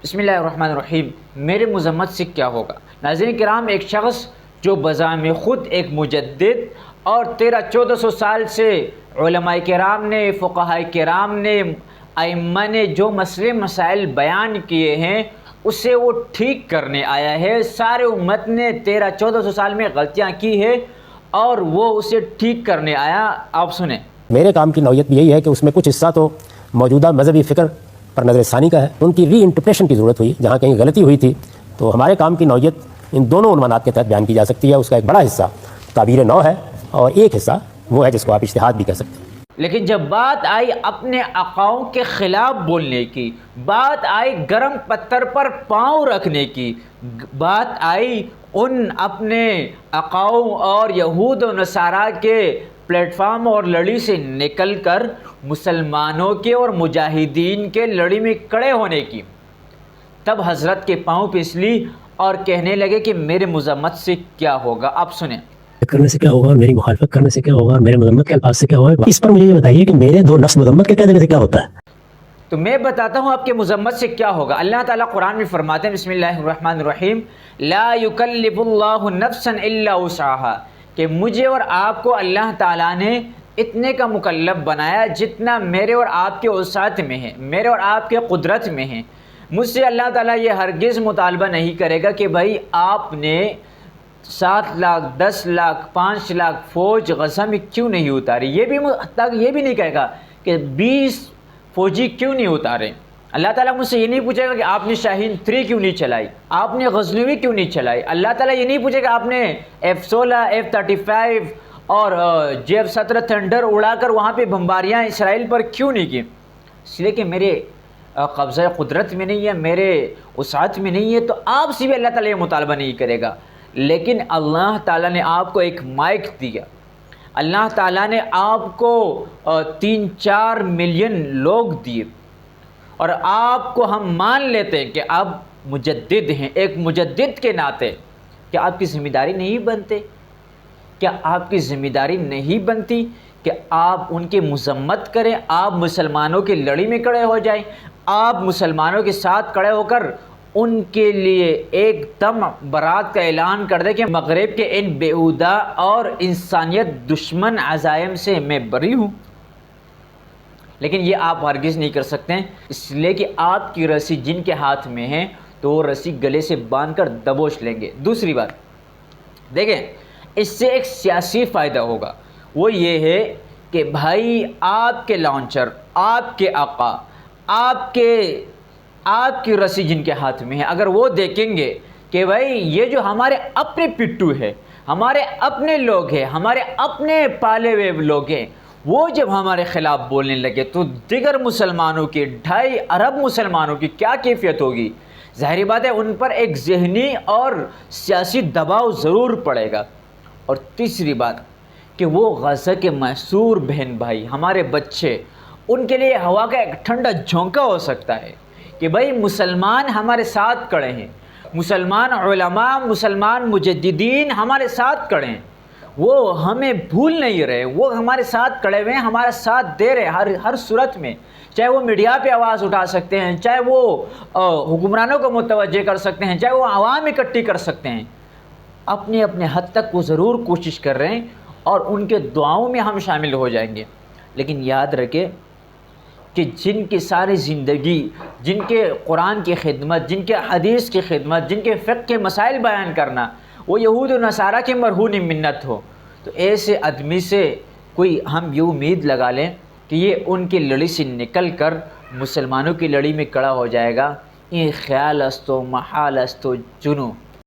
بسم اللہ الرحمن الرحیم۔ میرے مذمت سے کیا ہوگا؟ ناظرین کرام، ایک شخص جو بذام خود ایک مجدد اور 1300-1400 سال سے علماء کرام نے، فقہاء کرام نے، ائمہ نے جو مسئلے مسائل بیان کیے ہیں اسے وہ ٹھیک کرنے آیا ہے۔ سارے امت نے 1300-1400 سال میں غلطیاں کی ہے اور وہ اسے ٹھیک کرنے آیا۔ آپ سنیں۔ میرے کام کی نوعیت یہی ہے کہ اس میں کچھ حصہ تو موجودہ مذہبی فکر پر نظر ثانی کا ہے، ان کی ری انٹرپریشن کی ضرورت ہوئی جہاں کہیں غلطی ہوئی تھی، تو ہمارے کام کی نوعیت ان دونوں عنوانات کے تحت بیان کی جا سکتی ہے۔ اس کا ایک بڑا حصہ تعبیر نو ہے اور ایک حصہ وہ ہے جس کو آپ اجتہاد بھی کہہ سکتے ہیں۔ لیکن جب بات آئی اپنے آقاؤں کے خلاف بولنے کی، بات آئی گرم پتھر پر پاؤں رکھنے کی، بات آئی ان اپنے آقاؤں اور یہود و نصارہ کے پلیٹ فارم اور لڑی سے نکل کر مسلمانوں کے اور مجاہدین کے لڑی میں کھڑے ہونے کی، تب حضرت کے پاؤں پھس لی اور کہنے لگے کہ میرے مذمت سے کیا ہوگا۔ آپ سنیں۔ کرنے سے کیا ہوگا اور میری مخالفت کرنے سے کیا ہوگا اور میرے مذمت کے الفاظ سے کیا ہوگا، اس پر مجھے یہ بتائیے کہ میرے دو لفظ مذمت کے کہہ دینے سے کیا ہوتا ہے؟ تو میں بتاتا ہوں آپ کے مذمت سے کیا ہوگا۔ اللہ تعالیٰ قرآن میں فرماتے ہیں، بسم اللہ الرحمن الرحیم، لا یکلف اللہ نفسا الا وسعها، کہ مجھے اور آپ کو اللہ تعالیٰ نے اتنے کا مکلف بنایا جتنا میرے اور آپ کے وسعت میں ہے، میرے اور آپ کے قدرت میں ہے۔ مجھ سے اللہ تعالیٰ یہ ہرگز مطالبہ نہیں کرے گا کہ بھائی آپ نے 7 لاکھ 10 لاکھ 5 لاکھ فوج غزہ میں کیوں نہیں اتاری، یہ بھی نہیں کہے گا کہ 20 فوجی کیوں نہیں اتارے۔ اللہ تعالیٰ مجھ سے یہ نہیں پوچھے گا کہ آپ نے شاہین 3 کیوں نہیں چلائی، آپ نے غزنوی کیوں نہیں چلائی۔ اللہ تعالیٰ یہ نہیں پوچھے گا آپ نے F-16 F-35 اور J-17 تھنڈر اڑا کر وہاں پہ بمباریاں اسرائیل پر کیوں نہیں کی، اس لیے کہ میرے قبضہ قدرت میں نہیں ہے، میرے وسعت میں نہیں ہے، تو آپ سے بھی اللہ تعالیٰ یہ مطالبہ نہیں کرے گا۔ لیکن اللہ تعالیٰ نے آپ کو ایک مائک دیا، اللہ تعالیٰ نے آپ کو 3-4 ملین لوگ دیے، اور آپ کو ہم مان لیتے ہیں کہ آپ مجدد ہیں۔ ایک مجدد کے ناطے کیا آپ کی ذمہ داری نہیں بنتے؟ کیا آپ کی ذمہ داری نہیں بنتی کہ آپ ان کی مذمت کریں، آپ مسلمانوں کی لڑی میں کھڑے ہو جائیں، آپ مسلمانوں کے ساتھ کھڑے ہو کر ان کے لیے ایک دم برات کا اعلان کر دیں کہ مغرب کے ان بیہودہ اور انسانیت دشمن عزائم سے میں بری ہوں؟ لیکن یہ آپ ہرگز نہیں کر سکتے ہیں، اس لیے کہ آپ کی رسی جن کے ہاتھ میں ہے تو وہ رسی گلے سے باندھ کر دبوچ لیں گے۔ دوسری بات دیکھیں، اس سے ایک سیاسی فائدہ ہوگا، وہ یہ ہے کہ بھائی آپ کے لانچر، آپ کے آقا، آپ کی رسی جن کے ہاتھ میں ہے، اگر وہ دیکھیں گے کہ بھائی یہ جو ہمارے اپنے پٹو ہے، ہمارے اپنے لوگ ہیں، ہمارے اپنے پالے ہوئے لوگ ہیں، وہ جب ہمارے خلاف بولنے لگے تو دیگر مسلمانوں کی 2.5 ارب مسلمانوں کی کیا کیفیت ہوگی؟ ظاہری بات ہے ان پر ایک ذہنی اور سیاسی دباؤ ضرور پڑے گا۔ اور تیسری بات کہ وہ غزہ کے محصور بہن بھائی، ہمارے بچے، ان کے لیے ہوا کا ایک ٹھنڈا جھونکا ہو سکتا ہے کہ بھائی مسلمان ہمارے ساتھ کھڑے ہیں، مسلمان علماء، مسلمان مجددین ہمارے ساتھ کھڑے ہیں، وہ ہمیں بھول نہیں رہے، وہ ہمارے ساتھ کھڑے ہوئے ہیں، ہمارا ساتھ دے رہے ہیں ہر صورت میں، چاہے وہ میڈیا پہ آواز اٹھا سکتے ہیں، چاہے وہ حکمرانوں کو متوجہ کر سکتے ہیں، چاہے وہ عوام اکٹھی کر سکتے ہیں، اپنے اپنے حد تک وہ ضرور کوشش کر رہے ہیں اور ان کے دعاؤں میں ہم شامل ہو جائیں گے۔ لیکن یاد رکھیں کہ جن کی ساری زندگی، جن کے قرآن کی خدمت، جن کے حدیث کی خدمت، جن کے فقہ کے مسائل بیان کرنا وہ یہود و نصارہ کے مرہون منت ہو، تو ایسے آدمی سے کوئی ہم یہ امید لگا لیں کہ یہ ان کی لڑی سے نکل کر مسلمانوں کی لڑی میں کھڑا ہو جائے گا، یہ خیال است و محال است و جنو